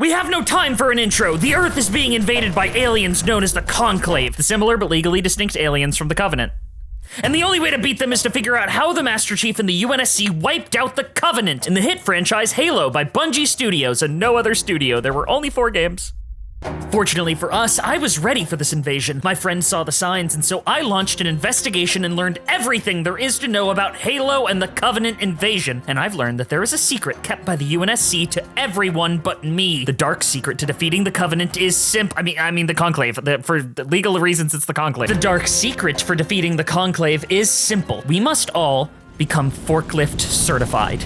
We have no time for an intro. The Earth is being invaded by aliens known as the Conclave, the similar but legally distinct aliens from the Covenant. And the only way to beat them is to figure out how the Master Chief and the UNSC wiped out the Covenant in the hit franchise Halo by Bungie Studios and no other studio. There were only 4 games. Fortunately for us, I was ready for this invasion. My friends saw the signs, and so I launched an investigation and learned everything there is to know about Halo and the Covenant invasion. And I've learned that there is a secret kept by the UNSC to everyone but me. The dark secret to defeating the Covenant is I mean the Conclave. For legal reasons, it's the Conclave. The dark secret for defeating the Conclave is simple. We must all become Forklift certified.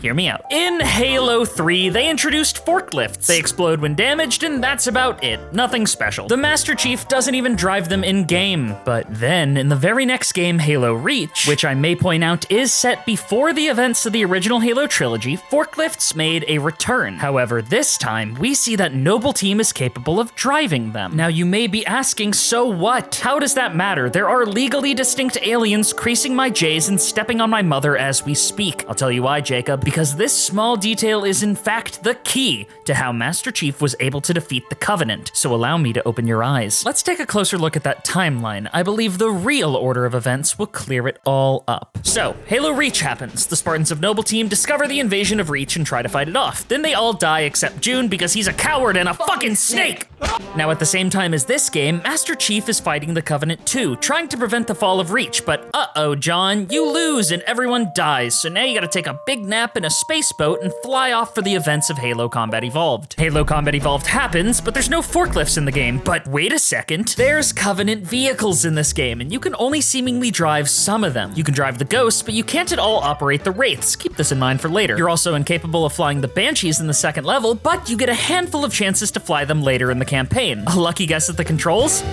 Hear me out. In Halo 3, they introduced forklifts. They explode when damaged, and that's about it. Nothing special. The Master Chief doesn't even drive them in-game. But then, in the very next game, Halo Reach, which I may point out is set before the events of the original Halo trilogy, forklifts made a return. However, this time, we see that Noble Team is capable of driving them. Now, you may be asking, so what? How does that matter? There are legally distinct aliens creasing my J's and stepping on my mother as we speak. I'll tell you why, Jacob. Because this small detail is in fact the key to how Master Chief was able to defeat the Covenant, so allow me to open your eyes. Let's take a closer look at that timeline. I believe the real order of events will clear it all up. So, Halo Reach happens. The Spartans of Noble Team discover the invasion of Reach and try to fight it off. Then they all die except June because he's a coward and a fucking snake! Now at the same time as this game, Master Chief is fighting the Covenant too, trying to prevent the fall of Reach, but uh-oh, John, you lose and everyone dies, so now you gotta take a big nap in a space boat and fly off for the events of Halo Combat Evolved. Halo Combat Evolved happens, but there's no forklifts in the game. But wait a second, there's Covenant vehicles in this game, and you can only seemingly drive some of them. You can drive the Ghosts, but you can't at all operate the Wraiths. Keep this in mind for later. You're also incapable of flying the Banshees in the second level, but you get a handful of chances to fly them later in the campaign. A lucky guess at the controls?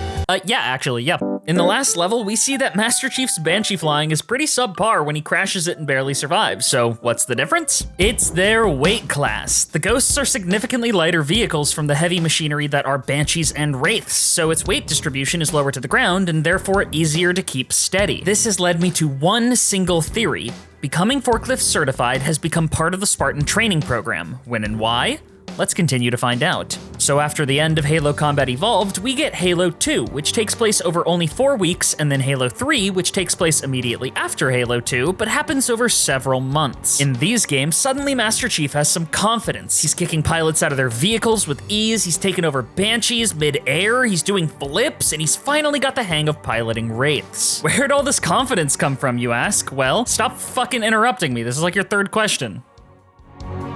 Yep. In the last level, we see that Master Chief's Banshee flying is pretty subpar when he crashes it and barely survives. So what's the difference? It's their weight class. The Ghosts are significantly lighter vehicles from the heavy machinery that are Banshees and Wraiths, so its weight distribution is lower to the ground and therefore easier to keep steady. This has led me to one single theory. Becoming Forklift certified has become part of the Spartan training program. When and why? Let's continue to find out. So after the end of Halo Combat Evolved, we get Halo 2, which takes place over only 4 weeks, and then Halo 3, which takes place immediately after Halo 2, but happens over several months. In these games, suddenly Master Chief has some confidence. He's kicking pilots out of their vehicles with ease, he's taken over Banshees mid-air, he's doing flips, and he's finally got the hang of piloting Wraiths. Where'd all this confidence come from, you ask? Well, stop fucking interrupting me. This is like your 3rd question.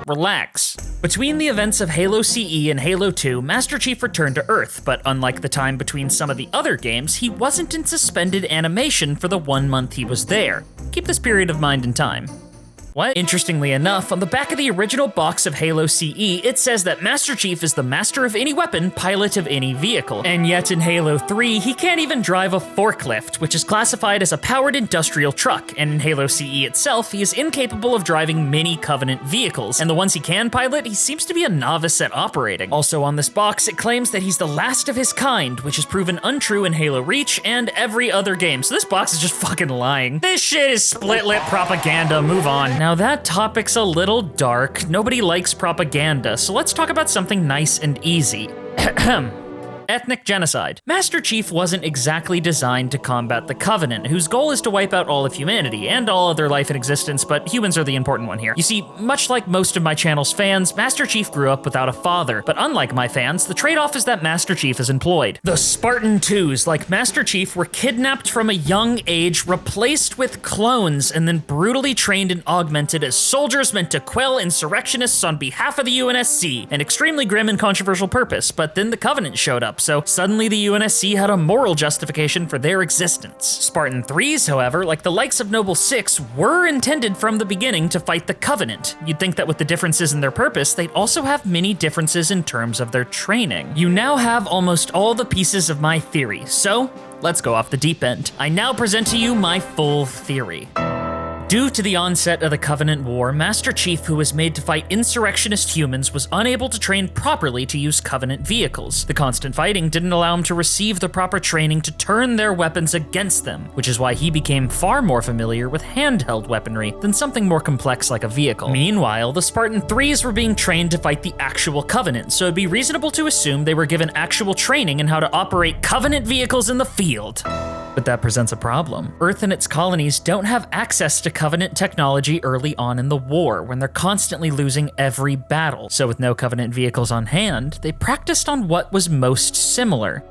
Relax. Between the events of Halo CE and Halo 2, Master Chief returned to Earth, but unlike the time between some of the other games, he wasn't in suspended animation for the 1 month he was there. Keep this period of mind in time. What? Interestingly enough, on the back of the original box of Halo CE, it says that Master Chief is the master of any weapon, pilot of any vehicle. And yet in Halo 3, he can't even drive a forklift, which is classified as a powered industrial truck. And in Halo CE itself, he is incapable of driving many Covenant vehicles. And the ones he can pilot, he seems to be a novice at operating. Also on this box, it claims that he's the last of his kind, which is proven untrue in Halo Reach and every other game. So this box is just fucking lying. This shit is split-lip propaganda, move on. Now that topic's a little dark, nobody likes propaganda, so let's talk about something nice and easy. Ethnic genocide. Master Chief wasn't exactly designed to combat the Covenant, whose goal is to wipe out all of humanity and all other life in existence, but humans are the important one here. You see, much like most of my channel's fans, Master Chief grew up without a father, but unlike my fans, the trade-off is that Master Chief is employed. The Spartan 2s, like Master Chief, were kidnapped from a young age, replaced with clones, and then brutally trained and augmented as soldiers meant to quell insurrectionists on behalf of the UNSC, an extremely grim and controversial purpose, but then the Covenant showed up, so suddenly the UNSC had a moral justification for their existence. Spartan 3s, however, like the likes of Noble 6, were intended from the beginning to fight the Covenant. You'd think that with the differences in their purpose, they'd also have many differences in terms of their training. You now have almost all the pieces of my theory, so let's go off the deep end. I now present to you my full theory. Due to the onset of the Covenant War, Master Chief, who was made to fight insurrectionist humans, was unable to train properly to use Covenant vehicles. The constant fighting didn't allow him to receive the proper training to turn their weapons against them, which is why he became far more familiar with handheld weaponry than something more complex like a vehicle. Meanwhile, the Spartan 3s were being trained to fight the actual Covenant, so it'd be reasonable to assume they were given actual training in how to operate Covenant vehicles in the field. But that presents a problem. Earth and its colonies don't have access to Covenant technology early on in the war, when they're constantly losing every battle. So with no Covenant vehicles on hand, they practiced on what was most similar: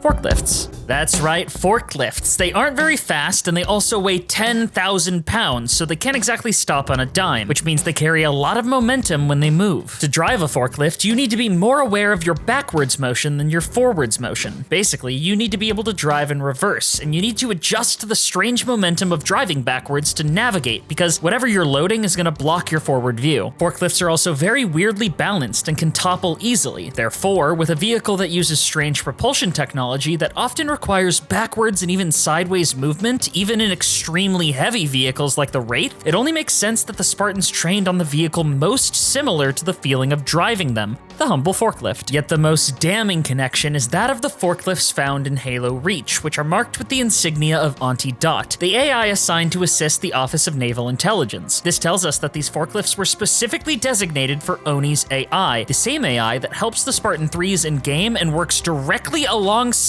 forklifts. That's right, forklifts. They aren't very fast, and they also weigh 10,000 pounds, so they can't exactly stop on a dime, which means they carry a lot of momentum when they move. To drive a forklift, you need to be more aware of your backwards motion than your forwards motion. Basically, you need to be able to drive in reverse, and you need to adjust to the strange momentum of driving backwards to navigate, because whatever you're loading is gonna block your forward view. Forklifts are also very weirdly balanced and can topple easily. Therefore, with a vehicle that uses strange propulsion technology that often requires backwards and even sideways movement, even in extremely heavy vehicles like the Wraith, it only makes sense that the Spartans trained on the vehicle most similar to the feeling of driving them: the humble forklift. Yet the most damning connection is that of the forklifts found in Halo Reach, which are marked with the insignia of Auntie Dot, the AI assigned to assist the Office of Naval Intelligence. This tells us that these forklifts were specifically designated for Oni's AI, the same AI that helps the Spartan 3s in-game and works directly alongside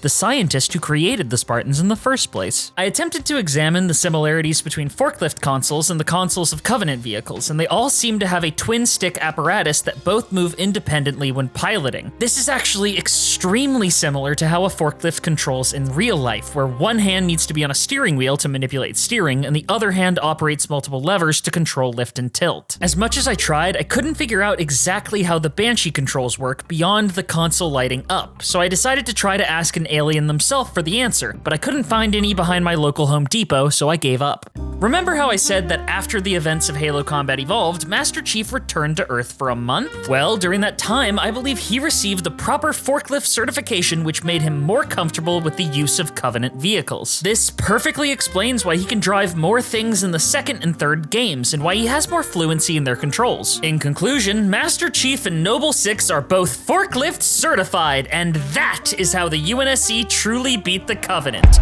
the scientist who created the Spartans in the first place. I attempted to examine the similarities between forklift consoles and the consoles of Covenant vehicles, and they all seem to have a twin-stick apparatus that both move independently when piloting. This is actually extremely similar to how a forklift controls in real life, where one hand needs to be on a steering wheel to manipulate steering, and the other hand operates multiple levers to control lift and tilt. As much as I tried, I couldn't figure out exactly how the Banshee controls work beyond the console lighting up, so I decided to try to ask an alien themselves for the answer, but I couldn't find any behind my local Home Depot, so I gave up. Remember how I said that after the events of Halo Combat Evolved, Master Chief returned to Earth for a month? Well, during that time, I believe he received the proper forklift certification, which made him more comfortable with the use of Covenant vehicles. This perfectly explains why he can drive more things in the second and third games, and why he has more fluency in their controls. In conclusion, Master Chief and Noble 6 are both forklift certified, and that is how the UNSC truly beat the Covenant.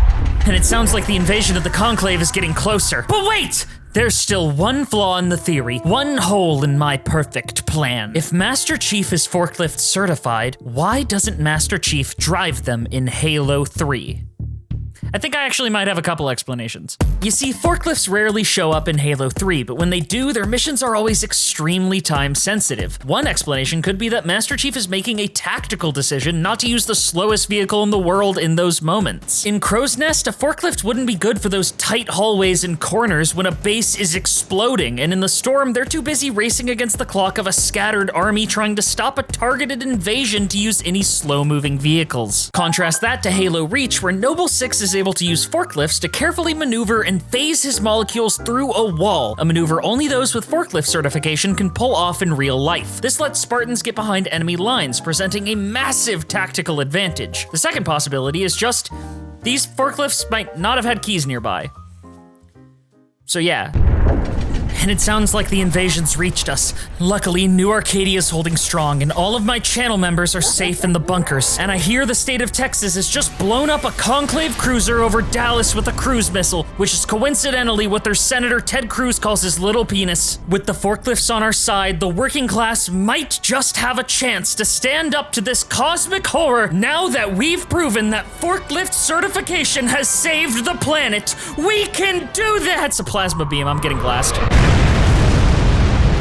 And it sounds like the invasion of the Conclave is getting closer. But wait! There's still one flaw in the theory, one hole in my perfect plan. If Master Chief is forklift certified, why doesn't Master Chief drive them in Halo 3? I think I actually might have a couple explanations. You see, forklifts rarely show up in Halo 3, but when they do, their missions are always extremely time sensitive. One explanation could be that Master Chief is making a tactical decision not to use the slowest vehicle in the world in those moments. In Crow's Nest, a forklift wouldn't be good for those tight hallways and corners when a base is exploding, and in the storm, they're too busy racing against the clock of a scattered army trying to stop a targeted invasion to use any slow-moving vehicles. Contrast that to Halo Reach, where Noble 6 is able to use forklifts to carefully maneuver and phase his molecules through a wall, a maneuver only those with forklift certification can pull off in real life. This lets Spartans get behind enemy lines, presenting a massive tactical advantage. The second possibility is just, these forklifts might not have had keys nearby. So yeah. And it sounds like the invasion's reached us. Luckily, New Arcadia's holding strong, and all of my channel members are safe in the bunkers. And I hear the state of Texas has just blown up a Conclave cruiser over Dallas with a cruise missile, which is coincidentally what their Senator Ted Cruz calls his little penis. With the forklifts on our side, the working class might just have a chance to stand up to this cosmic horror now that we've proven that forklift certification has saved the planet. We can do that! It's a plasma beam, I'm getting glassed.